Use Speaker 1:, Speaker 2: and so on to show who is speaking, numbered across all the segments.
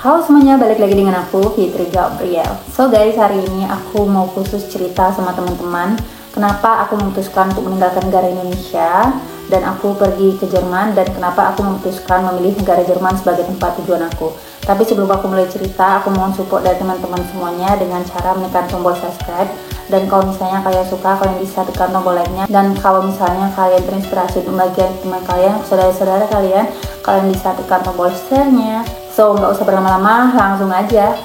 Speaker 1: Halo semuanya, balik lagi dengan aku Fitri Gabriel. So guys, hari ini aku mau khusus cerita sama teman-teman kenapa aku memutuskan untuk meninggalkan negara Indonesia dan aku pergi ke Jerman, dan kenapa aku memutuskan memilih negara Jerman sebagai tempat tujuan aku. Tapi sebelum aku mulai cerita, aku mohon support dari teman-teman semuanya dengan cara menekan tombol subscribe. Dan kalau misalnya kalian suka, kalian bisa tekan tombol like-nya. Dan kalau misalnya kalian terinspirasi untuk membagikan teman kalian, saudara-saudara kalian bisa tekan tombol share-nya. So, nggak usah berlama-lama, langsung aja.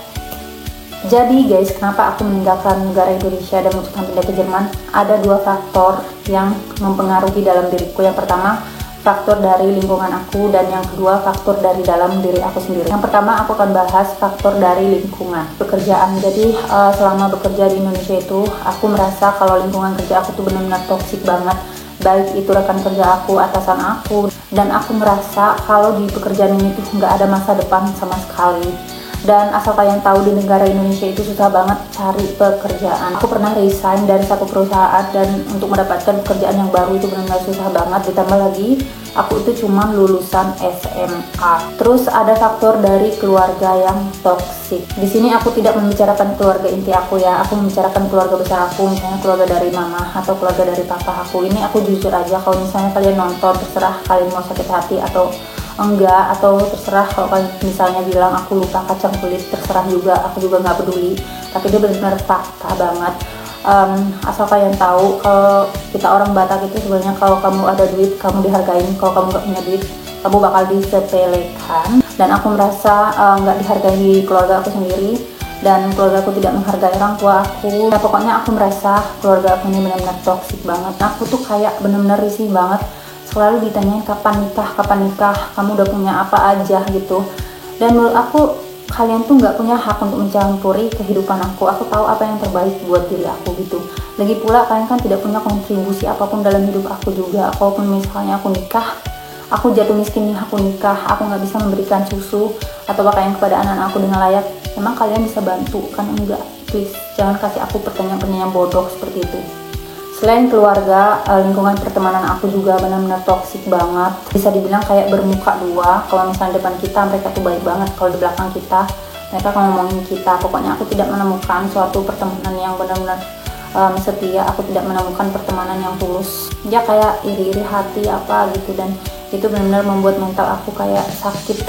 Speaker 1: Jadi guys, kenapa aku meninggalkan negara Indonesia dan memutuskan pindah ke Jerman? Ada dua faktor yang mempengaruhi dalam diriku. Yang pertama, faktor dari lingkungan aku, dan yang kedua, faktor dari dalam diri aku sendiri. Yang pertama, aku akan bahas faktor dari lingkungan, pekerjaan. Jadi selama bekerja di Indonesia itu, aku merasa kalau lingkungan kerja aku tuh benar-benar toksik banget. Baik itu rekan kerja aku, atasan aku, dan aku merasa kalau di pekerjaan ini tuh nggak ada masa depan sama sekali. Dan asal kalian tahu, di negara Indonesia itu susah banget cari pekerjaan. Aku pernah resign dari satu perusahaan, dan untuk mendapatkan pekerjaan yang baru itu benar-benar susah banget. Ditambah lagi aku itu cuma lulusan SMA. Terus ada faktor dari keluarga yang toksik. Di sini aku tidak membicarakan keluarga inti aku ya. Aku membicarakan keluarga besar aku, misalnya keluarga dari mama atau keluarga dari papa aku. Ini aku jujur aja, kalau misalnya kalian nonton, terserah kalian mau sakit hati atau enggak, atau terserah kalau kalian misalnya bilang aku lupa kacang kulit, terserah juga, aku juga nggak peduli. Tapi dia benar-benar fakta banget. Asal kalian tahu, kalau kita orang Batak itu sebenarnya kalau kamu ada duit kamu dihargain, kalau kamu nggak punya duit kamu bakal disepelekan. Dan aku merasa nggak dihargai di keluarga aku sendiri, dan keluarga aku tidak menghargai orang tua aku. Nah, pokoknya aku merasa keluarga aku ini benar-benar toksik banget. Aku tuh kayak benar-benar risih banget, selalu ditanyain kapan nikah, kamu udah punya apa aja gitu. Dan menurut aku, kalian tuh nggak punya hak untuk mencampuri kehidupan aku. Aku tahu apa yang terbaik buat diri aku gitu. Lagi pula kalian kan tidak punya kontribusi apapun dalam hidup aku juga. Kalaupun misalnya aku nikah, aku jatuh miskin nih, aku nikah, aku nggak bisa memberikan susu atau pakaian kepada anak aku dengan layak, emang kalian bisa bantu? Kan enggak. Please, jangan kasih aku pertanyaan-pertanyaan bodoh seperti itu. Selain keluarga, lingkungan pertemanan aku juga benar-benar toksik banget. Bisa dibilang kayak bermuka dua. Kalau misalnya depan kita mereka tuh baik banget, kalau di belakang kita mereka akan ngomongin kita. Pokoknya aku tidak menemukan suatu pertemanan yang benar-benar setia. Aku tidak menemukan pertemanan yang tulus. Dia kayak iri-iri hati apa gitu, dan itu benar-benar membuat mental aku kayak sakit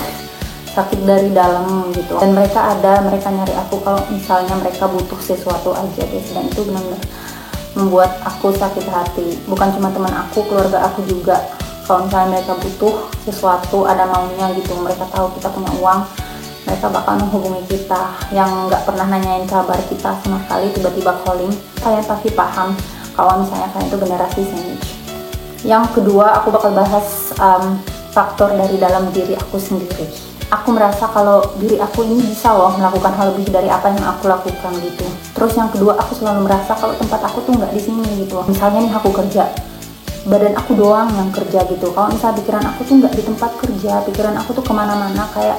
Speaker 1: dari dalam gitu. Dan mereka nyari aku kalau misalnya mereka butuh sesuatu aja guys, dan itu benar-benar membuat aku sakit hati. Bukan cuma teman aku, keluarga aku juga. Kalau misalnya mereka butuh sesuatu, ada maunya gitu, mereka tahu kita punya uang, mereka bakal menghubungi kita. Yang nggak pernah nanyain kabar kita sama sekali, tiba-tiba calling. Kalian pasti paham kalau misalnya kalian itu generasi sandwich. Yang kedua, aku bakal bahas faktor dari dalam diri aku sendiri. Aku merasa kalau diri aku ini bisa loh melakukan hal lebih dari apa yang aku lakukan gitu. Terus yang kedua, aku selalu merasa kalau tempat aku tuh nggak di sini gitu. Misalnya nih aku kerja, badan aku doang yang kerja gitu. Kalau misalnya pikiran aku tuh nggak di tempat kerja, pikiran aku tuh kemana-mana, kayak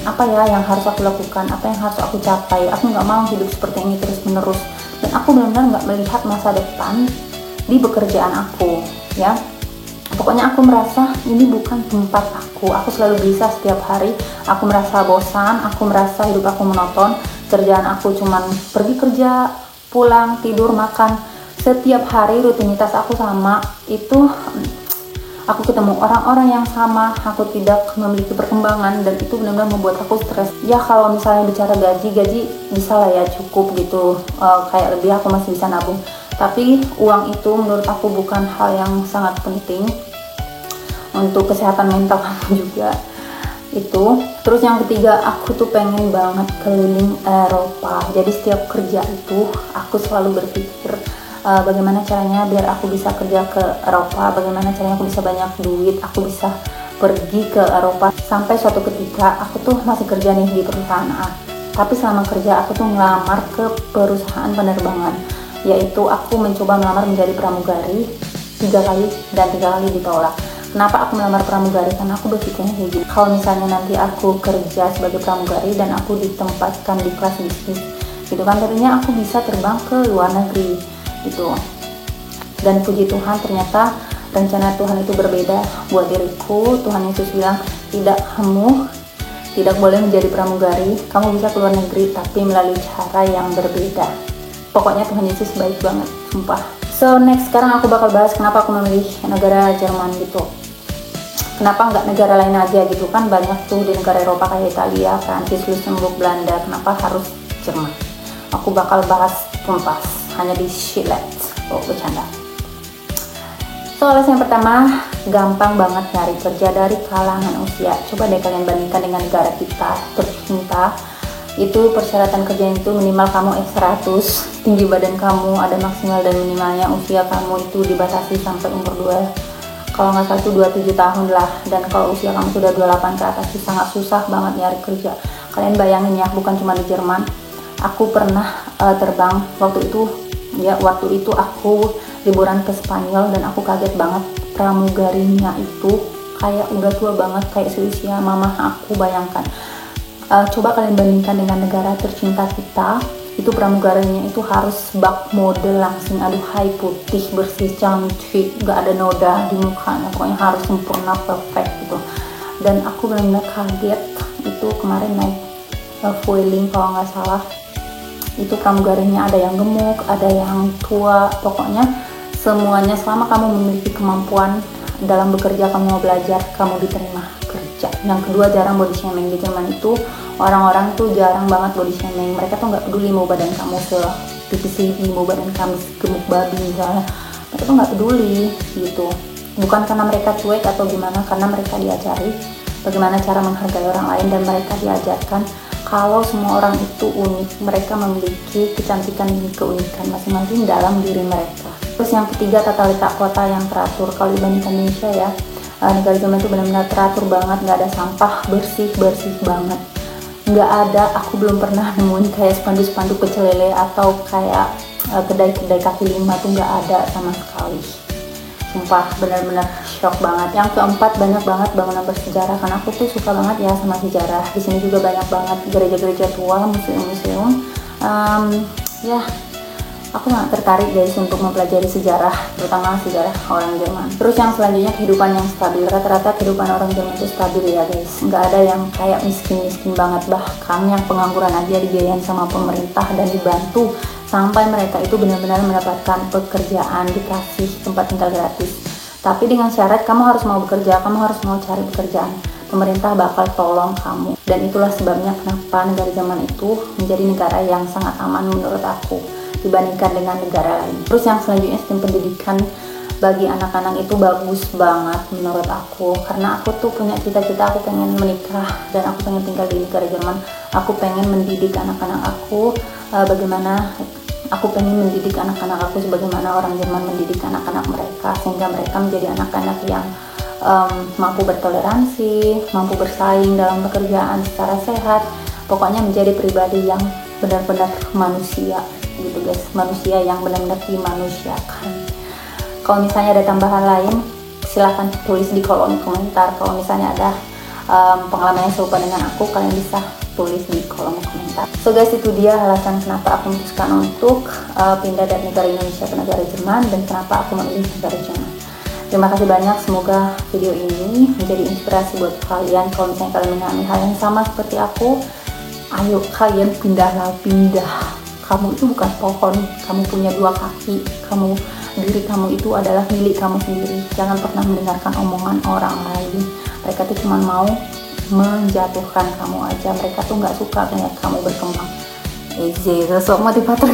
Speaker 1: apa ya yang harus aku lakukan, apa yang harus aku capai. Aku nggak mau hidup seperti ini terus-menerus. Dan aku benar-benar nggak melihat masa depan di pekerjaan aku ya. Pokoknya aku merasa ini bukan tempat aku. Aku selalu gelisah setiap hari. Aku merasa bosan, aku merasa hidup aku monoton. Kerjaan aku cuman pergi kerja, pulang, tidur, makan. Setiap hari rutinitas aku sama. Itu aku ketemu orang-orang yang sama, aku tidak memiliki perkembangan, dan itu benar-benar membuat aku stres. Ya kalau misalnya bicara gaji bisa lah ya, cukup gitu. Kayak lebih aku masih bisa nabung. Tapi uang itu menurut aku bukan hal yang sangat penting untuk kesehatan mental aku juga itu. Terus yang ketiga, aku tuh pengen banget keliling Eropa. Jadi setiap kerja itu aku selalu berpikir bagaimana caranya biar aku bisa kerja ke Eropa, bagaimana caranya aku bisa banyak duit, aku bisa pergi ke Eropa. Sampai suatu ketika aku tuh masih kerja nih di perusahaan A, tapi selama kerja aku tuh ngelamar ke perusahaan penerbangan, yaitu aku mencoba melamar menjadi pramugari 3 kali dan 3 kali ditolak. Kenapa aku melamar pramugari? Karena aku berpikirnya kayak gitu, kalau misalnya nanti aku kerja sebagai pramugari dan aku ditempatkan di kelas bisnis gitu kan, tentunya aku bisa terbang ke luar negeri gitu. Dan puji Tuhan, ternyata rencana Tuhan itu berbeda buat diriku. Tuhan Yesus bilang, tidak, kamu tidak boleh menjadi pramugari. Kamu bisa keluar negeri tapi melalui cara yang berbeda. Pokoknya Tuhan Yesus baik banget, sumpah. So next, sekarang aku bakal bahas kenapa aku memilih negara Jerman gitu. Kenapa nggak negara lain aja gitu, kan banyak tuh di negara Eropa kayak Italia, Prancis, Luxembourg, Belanda. Kenapa harus Jerman? Aku bakal bahas tuntas hanya di Shilet. Oh, bercanda. So alasan yang pertama, gampang banget nyari kerja dari kalangan usia. Coba deh kalian bandingkan dengan negara kita tercinta. Itu persyaratan kerja itu minimal kamu X100, tinggi badan kamu ada maksimal dan minimalnya, usia kamu itu dibatasi sampai umur 2, kalau nggak salah itu 27 tahun lah. Dan kalau usia kamu sudah 28 ke atas sih sangat susah banget nyari kerja. Kalian bayangin ya, bukan cuma di Jerman. Aku pernah terbang waktu itu aku liburan ke Spanyol dan aku kaget banget, pramugarinya itu kayak udah tua banget, kayak seusia mama aku. Bayangkan, coba kalian bandingkan dengan negara tercinta kita, itu pramugarinya itu harus bak model langsing, aduhai putih, bersih, cantik, gak ada noda di mukanya, pokoknya harus sempurna, perfect gitu. Dan aku benar-benar kaget, itu kemarin naik Vueling kalau nggak salah, itu pramugarinya ada yang gemuk, ada yang tua, pokoknya semuanya selama kamu memiliki kemampuan dalam bekerja, kamu mau belajar, kamu diterima kerja. Yang kedua, jarang body shaming. Di Jerman itu orang-orang tuh jarang banget body shaming. Mereka tuh nggak peduli mau badan kamu setipis ini, mau badan kamu gemuk babi misalnya, mereka tuh nggak peduli gitu. Bukan karena mereka cuek atau gimana, karena mereka diajari bagaimana cara menghargai orang lain, dan mereka diajarkan kalau semua orang itu unik, mereka memiliki kecantikan dan keunikan masing-masing dalam diri mereka. Terus yang ketiga, tata letak kota yang teratur. Kalau dibandingkan Indonesia ya, negara Jerman itu benar-benar teratur banget, nggak ada sampah, bersih banget. Nggak ada, aku belum pernah nemuin kayak spanduk-spanduk pecel lele atau kayak kedai-kedai kaki lima tuh nggak ada sama sekali. Sumpah benar-benar shock banget. Yang keempat, banyak banget bangunan bersejarah, karena aku tuh suka banget ya sama sejarah. Di sini juga banyak banget gereja-gereja tua, museum-museum. Ya, aku sangat tertarik guys untuk mempelajari sejarah, terutama sejarah orang Jerman. Terus yang selanjutnya, kehidupan yang stabil. Rata-rata kehidupan orang Jerman itu stabil ya guys. Nggak ada yang kayak miskin-miskin banget, bahkan yang pengangguran aja dibiayain sama pemerintah dan dibantu sampai mereka itu benar-benar mendapatkan pekerjaan, dikasih tempat tinggal gratis. Tapi dengan syarat kamu harus mau bekerja, kamu harus mau cari pekerjaan. Pemerintah bakal tolong kamu. Dan itulah sebabnya kenapa negara Jerman itu menjadi negara yang sangat aman menurut aku dibandingkan dengan negara lain. Terus yang selanjutnya, sistem pendidikan bagi anak-anak itu bagus banget menurut aku, karena aku tuh punya cita-cita, aku pengen menikah dan aku pengen tinggal di negara Jerman. Aku pengen mendidik anak-anak aku aku pengen mendidik anak-anak aku sebagaimana orang Jerman mendidik anak-anak mereka, sehingga mereka menjadi anak-anak yang mampu bertoleransi, mampu bersaing dalam pekerjaan secara sehat, pokoknya menjadi pribadi yang benar-benar manusia gitu guys, manusia yang benar-benar dimanusiakan. Kalau misalnya ada tambahan lain, silahkan tulis di kolom komentar. Kalau misalnya ada pengalaman yang serupa dengan aku, kalian bisa tulis di kolom komentar. So guys, itu dia alasan kenapa aku memutuskan untuk pindah dari negara Indonesia ke negara Jerman, dan kenapa aku memilih negara Jerman. Terima kasih banyak, semoga video ini menjadi inspirasi buat kalian. Kalau misalnya kalian mengalami hal yang sama seperti aku, ayo kalian pindah. Kamu itu bukan pohon, kamu punya 2 kaki, diri kamu itu adalah milik kamu sendiri. Jangan pernah mendengarkan omongan orang lain. Mereka tuh cuma mau menjatuhkan kamu aja, mereka tuh nggak suka lihat kamu berkembang. Sosok motivator.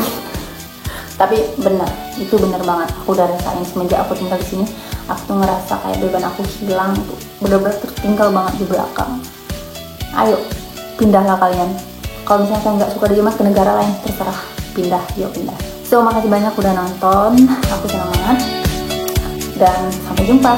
Speaker 1: Tapi benar, itu benar banget. Aku udah rasain semenjak aku tinggal di sini. Aku tuh ngerasa kayak beban aku hilang, tuh benar-benar tertinggal banget di belakang. Ayo pindahlah kalian. Kalau misalnya kalian nggak suka di Jerman, ke negara lain, terserah, pindah, yuk pindah. So makasih banyak udah nonton, aku senang banget, dan sampai jumpa.